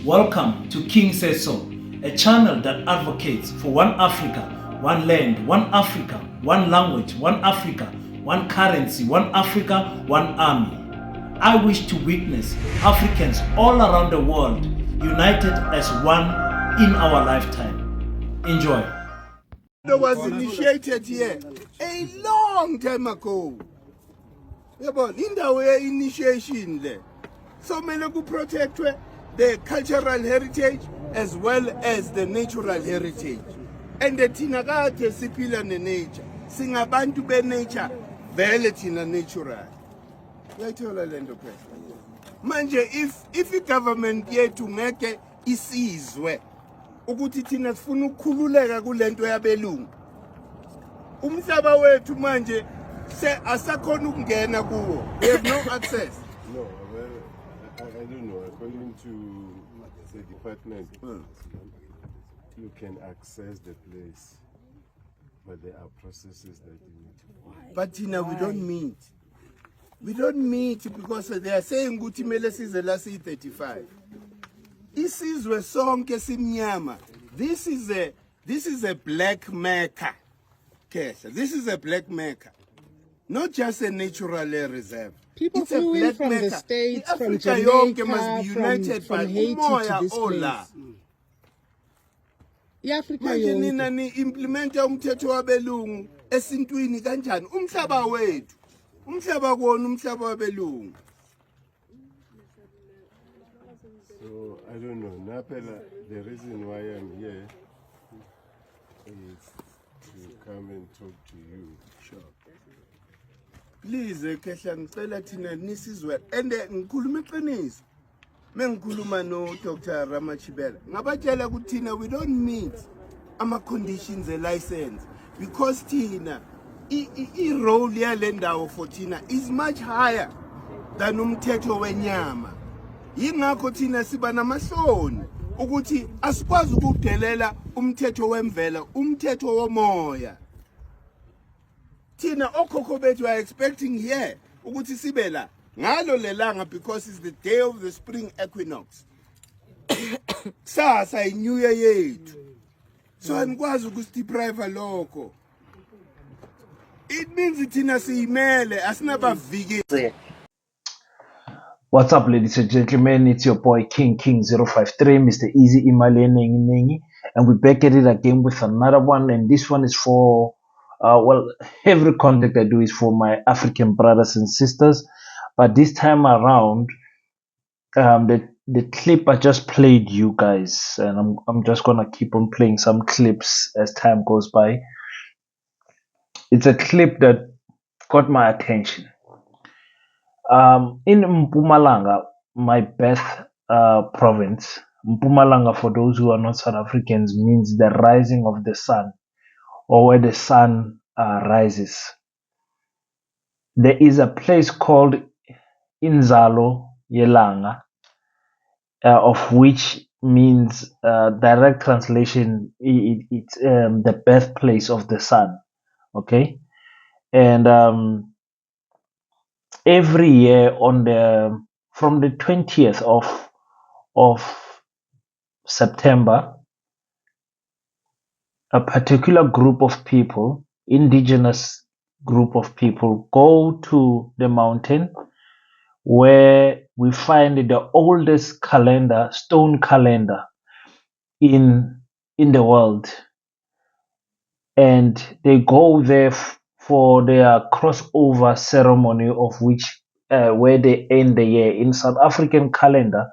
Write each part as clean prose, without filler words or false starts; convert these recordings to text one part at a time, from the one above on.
Welcome to King Says So, a channel that advocates for one Africa, one land, one Africa, one language, one Africa, one currency, one Africa, one army. I wish to witness Africans all around the world united as one in our lifetime. Enjoy. It was initiated here a long time ago. In the way initiation there. So many who protect the cultural heritage as well as the natural heritage. And the tinagate sipila ne nature. Singabantu be nature, vele tina natural. Manje if the government yethu ngeke isizwe ukuthi thina sifuna ukukhululeka kulento yabelungu. Umhlaba wethu manje asakhona ukungena kuwo. We have no access. No, well, I don't know. According to the department, you can access the place, but there are processes that you need to follow. But we don't meet. We don't meet because they are saying ukuthi mele size la 35. Isizwe sonke simnyama. This is a black Mecca. This is a black Mecca. Not just a natural reserve. People it's a flew in black from Mecca. the States, from Africa Jamaica, must be united from by Haiti to this place. I-Africa manje nina yonke. ni implement umthetho wabelungu esintwini kanjani umhlaba wethu umhlaba kona umhlaba wabelungu. So I don't know. Napela, the reason why I'm here is to come and talk to you. Sure. Please Kehla ngicela thina nisizwe and ngikhuluma iqiniso. Mengikhuluma no Dr. Ramachibela ngabatshela ukuthi thina we don't meet ama conditions e license because thina I role yale ndawo for thina is much higher than umthetho wenyama. Yingakho thina siba namahloni ukuthi asikwazi ukudelela umthetho wemvela umthetho womoya. Thina okhokho bethu are expecting here ukuthi sibe la ngalo lelanga because it's the day of the spring equinox. Sasa iNew Year yethu. So anikwazi ukusideprive lokho. It means thina siyimele asinabavikeli. What's up, ladies and gentlemen? It's your boy King 053, Mr. Easy Imale Nengi Nengi, and we're back at it again with another one. And this one is for, every content I do is for my African brothers and sisters. But this time around, the clip I just played you guys, and I'm just gonna keep on playing some clips as time goes by. It's a clip that got my attention. In Mpumalanga, my birth province, Mpumalanga, for those who are not South Africans, means the rising of the sun, or where the sun rises. There is a place called Inzalo, Yelanga, of which means direct translation, it's the birthplace of the sun. Okay, and every year from the 20th of September, a particular group of people, Indigenous group of people, go to the mountain where we find the oldest calendar, stone calendar in the world, and they go there for their crossover ceremony, of which where they end the year. In South African calendar,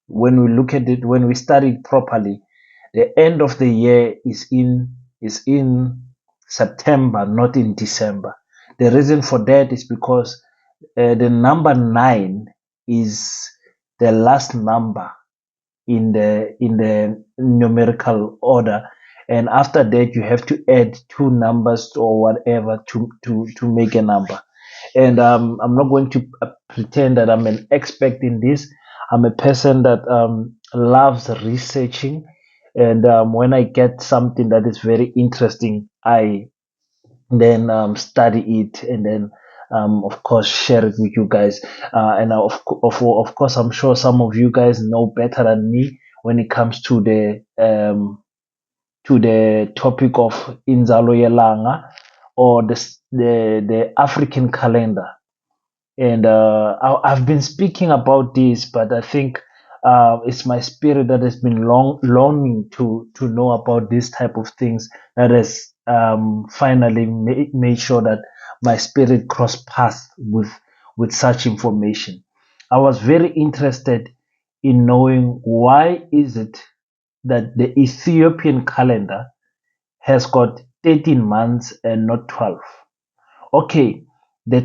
when we look at it, when we study it properly, the end of the year is in September, not in December. The reason for that is because the number 9 is the last number in the numerical order, and after that you have to add 2 numbers or whatever to make a number. And I'm not going to pretend that I'm an expert in this. I'm a person that loves researching, and when I get something that is very interesting, I then study it, and then of course share it with you guys. And of course, I'm sure some of you guys know better than me when it comes to the topic of Inzalo Yelanga, or the African calendar. And I've been speaking about this, but I think it's my spirit that has been longing to know about this type of things, that has finally made sure that my spirit crossed paths with such information. I was very interested in knowing why is it that the Ethiopian calendar has got 13 months and not 12. Okay, the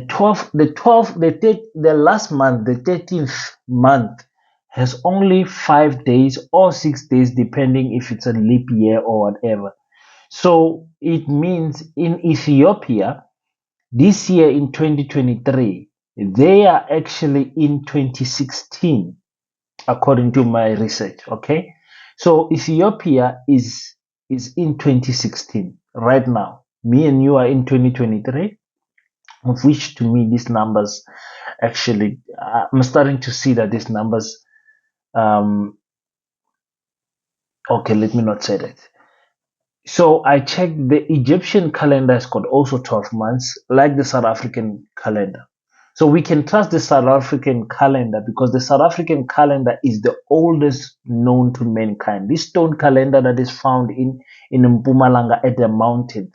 last month, the 13th month, has only 5 days or 6 days, depending if it's a leap year or whatever. So it means in Ethiopia, this year in 2023, they are actually in 2016, according to my research. Okay, so Ethiopia is in 2016 right now. Me and you are in 2023, of which to me these numbers actually, I'm starting to see that these numbers, um okay, let me not say that. So I checked, the Egyptian calendar has got also 12 months, like the South African calendar. So we can trust the South African calendar because the South African calendar is the oldest known to mankind. This stone calendar that is found in Mpumalanga at the mountain,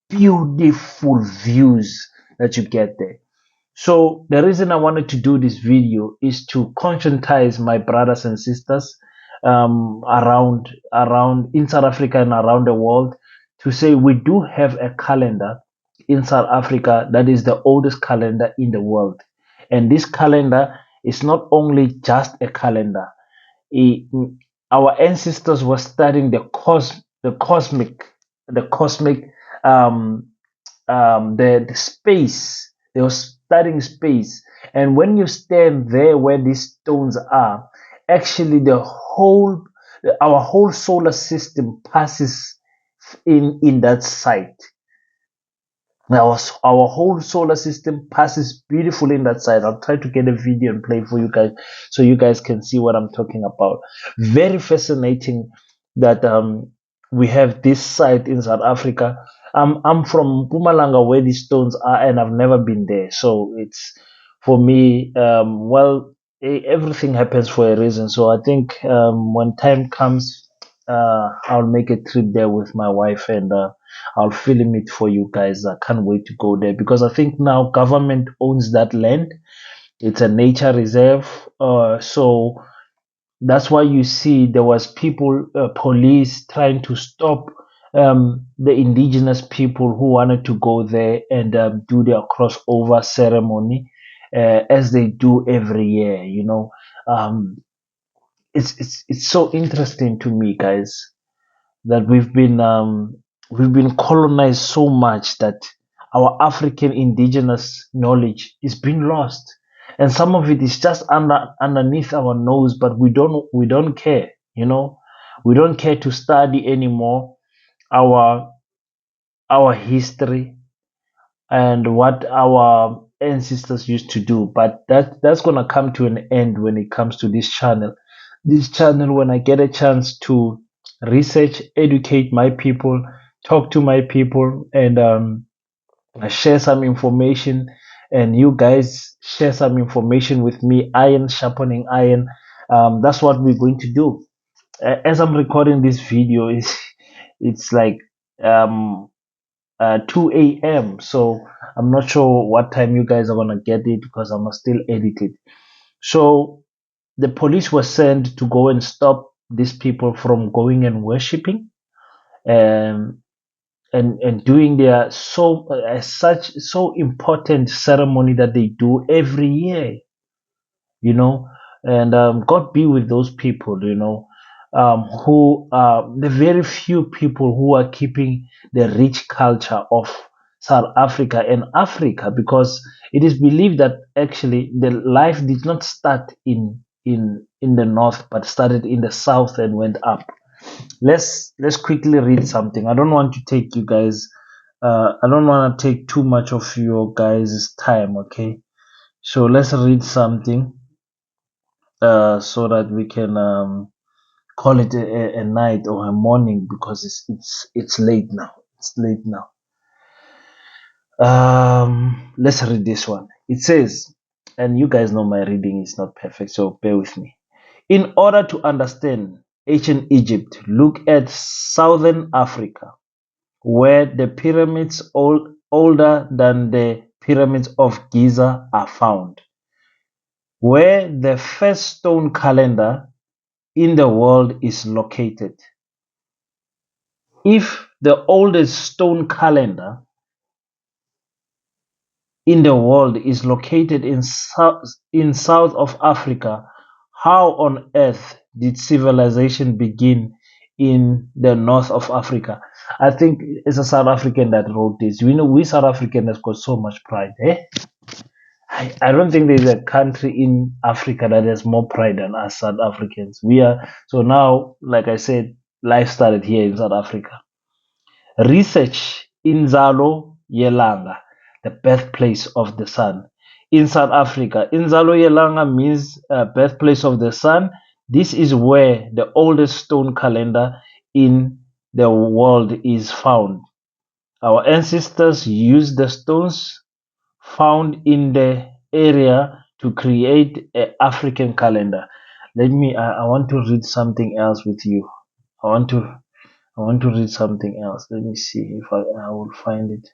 beautiful views that you get there. So the reason I wanted to do this video is to conscientize my brothers and sisters around in South Africa and around the world, to say we do have a calendar in South Africa that is the oldest calendar in the world. And this calendar is not only just a calendar. It- our ancestors were studying the cosmic um, the space. They were studying space, and when you stand there where these stones are, actually our whole solar system passes in that site. Our whole solar system passes beautifully in that side. I'll try to get a video and play for you guys so you guys can see what I'm talking about. Very fascinating that we have this site in South Africa. I'm from Pumalanga where these stones are, and I've never been there. So it's, for me, everything happens for a reason. So I think when time comes, I'll make a trip there with my wife, and I'll film it for you guys. I can't wait to go there because I think now government owns that land. It's a nature reserve. So that's why you see there was people, police trying to stop the indigenous people who wanted to go there and do their crossover ceremony, as they do every year. Um, it's so interesting to me, guys, that we've been colonized so much that our African indigenous knowledge is being lost, and some of it is just underneath our nose, but we don't care. We don't care to study anymore our our history and what our ancestors used to do. But that's gonna come to an end when it comes to this channel. This channel, when I get a chance to research, educate my people, talk to my people, and share some information, and you guys share some information with me, iron sharpening iron. That's what we're going to do. As I'm recording this video, it's like um 2 a.m. So I'm not sure what time you guys are gonna get it because I must still edit it. So the police were sent to go and stop these people from going and worshiping, um, and doing their so important ceremony that they do every year. you know, and God be with those people, who are the very few people who are keeping the rich culture of South Africa and Africa, because it is believed that actually the life did not start in the north, but started in the south and went up. Let's quickly read something. I don't want to take you guys. I don't want to take too much of your guys' time. Okay, so let's read something so that we can call it a night or a morning because it's late now. It's late now. Let's read this one. It says, and you guys know my reading is not perfect, so bear with me. In order to understand ancient Egypt, look at southern Africa, where the pyramids older than the pyramids of Giza are found, where the first stone calendar in the world is located. If the oldest stone calendar in the world is located in south of Africa, how on earth did civilization begin in the north of Africa? I think it's a South African that wrote this. We South Africans have got so much pride. I don't think there's a country in Africa that has more pride than us South Africans. We are so now, like I said, life started here in South Africa. Research Inzalo, Yelanga, the birthplace of the sun. In South Africa, Inzalo Yelanga means birthplace of the sun. This is where the oldest stone calendar in the world is found. Our ancestors used the stones found in the area to create an African calendar. I want to read something else with you. I want to I want to read something else. Let me see if I will find it.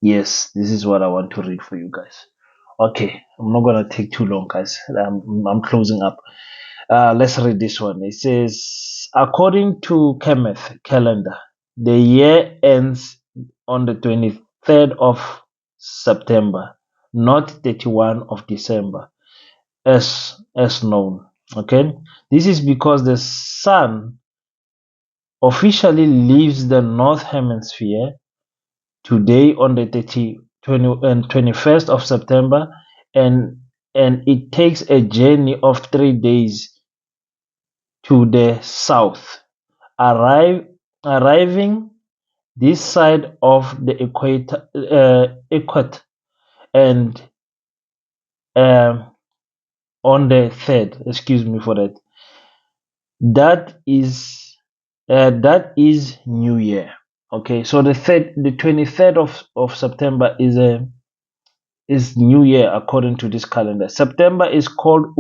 Yes, this is what I want to read for you guys. Okay, I'm not gonna take too long, guys. I'm closing up. Let's read this one. It says, according to Kenneth Callender, the year ends on the 23rd of September, not 31 of December, as known. Okay, this is because the sun officially leaves the North Hemisphere today on the 21st of September, and it takes a journey of 3 days to the south, arriving this side of the equator and um, on the third. Excuse me for that. That is New Year. Okay, so the 23rd of September is New Year according to this calendar. September is called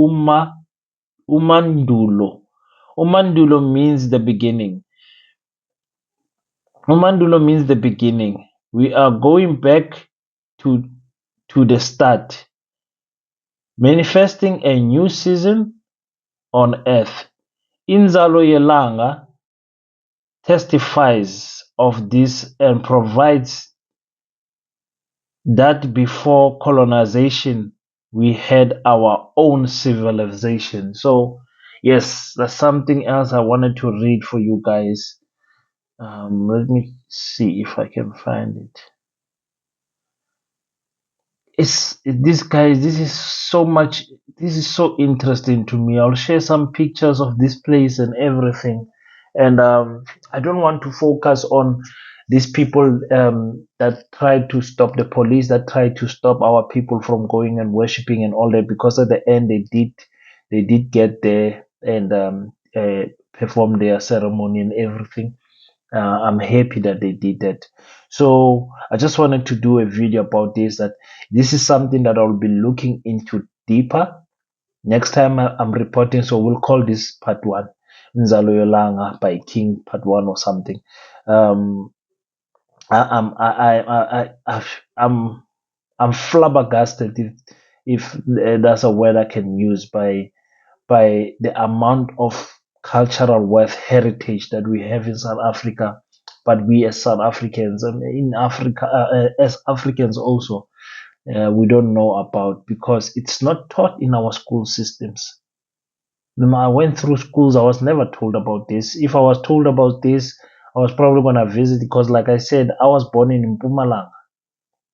Umandulo. Umandulo means the beginning. Umandulo means the beginning. We are going back to the start, manifesting a new season on earth. Inzalo Yelanga testifies of this and provides that before colonization we had our own civilization. So yes, that's something else I wanted to read for you guys. Let me see if I can find it. It's this guys, this is so much, this is so interesting to me. I'll share some pictures of this place and everything. And I don't want to focus on these people that tried to stop the police, that tried to stop our people from going and worshiping and all that, because at the end they did get there and perform their ceremony and everything. I'm happy that they did that. So I just wanted to do a video about this, that this is something that I'll be looking into deeper next time I'm reporting. So we'll call this part one, Nzalo Yolanga by King part one or something. um I'm I'm flabbergasted, if that's a word I can use, by the amount of cultural wealth heritage that we have in South Africa. But we as South Africans and in Africa, as Africans also, we don't know about, because it's not taught in our school systems. When I went through schools, I was never told about this. If I was told about this, I was probably going to visit, because like I said, I was born in Mpumalanga.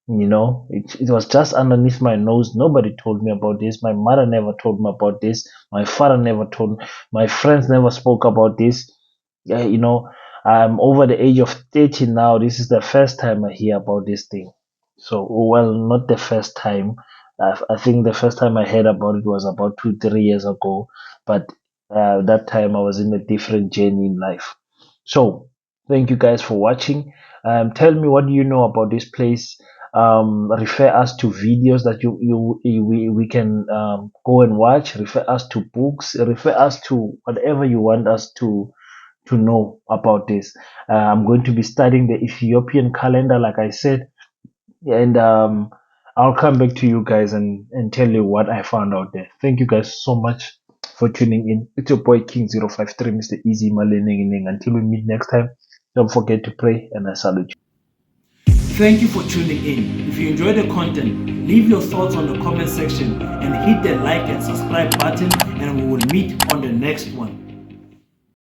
It was just underneath my nose. Nobody told me about this. My mother never told me about this. My father never told me. My friends never spoke about this. I'm over the age of 30 now. This is the first time I hear about this thing. So, well, not the first time. I think the first time I heard about it was about 2-3 years ago, but that time I was in a different journey in life. So thank you guys for watching. Tell me, what do you know about this place? Refer us to videos that we can go and watch. Refer us to books. Refer us to whatever you want us to know about this. I'm going to be studying the Ethiopian calendar, like I said, and I'll come back to you guys and tell you what I found out there. Thank you guys so much for tuning in. It's your boy King053, Mr. Easy Malening. Until we meet next time, don't forget to pray, and I salute you. Thank you for tuning in. If you enjoyed the content, leave your thoughts on the comment section and hit the like and subscribe button, and we will meet on the next one.